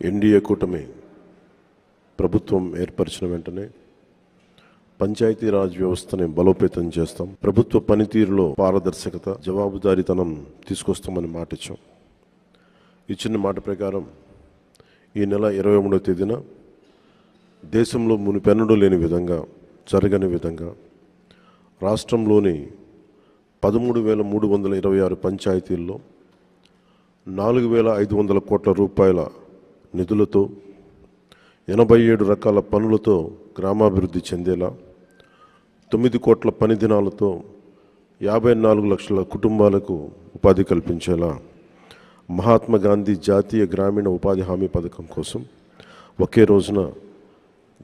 NDA కూటమి ప్రభుత్వం ఏర్పరిచిన వెంటనే పంచాయతీరాజ్ వ్యవస్థని బలోపేతం చేస్తాం. ప్రభుత్వ పనితీరులో పారదర్శకత, జవాబుదారీతనం తీసుకొస్తామని మాట ఇచ్చాం. ఇచ్చిన మాట ప్రకారం ఈ నెల 23వ తేదీన దేశంలో మునిపెన్నడూ లేని విధంగా, జరగని విధంగా రాష్ట్రంలోని 13,326 పంచాయతీల్లో 4,500 కోట్ల రూపాయల నిధులతో 87 రకాల పనులతో గ్రామాభివృద్ధి చెందేలా, 9 కోట్ల పని దినాలతో 54 లక్షల కుటుంబాలకు ఉపాధి కల్పించేలా మహాత్మా గాంధీ జాతీయ గ్రామీణ ఉపాధి హామీ పథకం కోసం ఒకే రోజున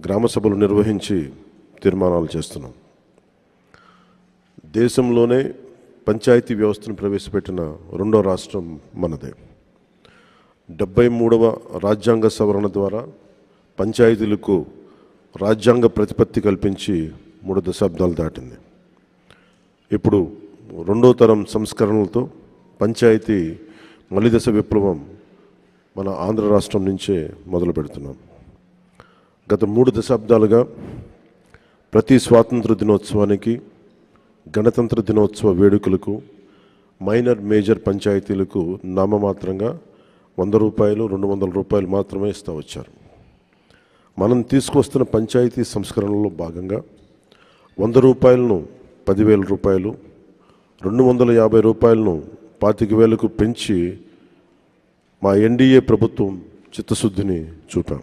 గ్రామ సభలు నిర్వహించి తీర్మానాలు చేస్తున్నాం. దేశంలోనే పంచాయతీ వ్యవస్థను ప్రవేశపెట్టిన రెండో రాష్ట్రం మనదే. 73వ రాజ్యాంగ సవరణ ద్వారా పంచాయతీలకు రాజ్యాంగ ప్రతిపత్తి కల్పించి 3 దశాబ్దాలు దాటింది. ఇప్పుడు రెండో తరం సంస్కరణలతో పంచాయతీ మలిదశ విప్లవం మన ఆంధ్ర రాష్ట్రం నుంచే మొదలు పెడుతున్నాం. గత 3 దశాబ్దాలుగా ప్రతి స్వాతంత్ర దినోత్సవానికి, గణతంత్ర దినోత్సవ వేడుకలకు మైనర్, మేజర్ పంచాయతీలకు నామమాత్రంగా 100 రూపాయలు, 200 రూపాయలు మాత్రమే ఇస్తూ వచ్చారు. మనం తీసుకొస్తున్న పంచాయతీ సంస్కరణలో భాగంగా 100 రూపాయలను 10,000 రూపాయలు, 250 రూపాయలను 25,000కు పెంచి మా ఎన్డీఏ ప్రభుత్వం చిత్తశుద్ధిని చూపాం.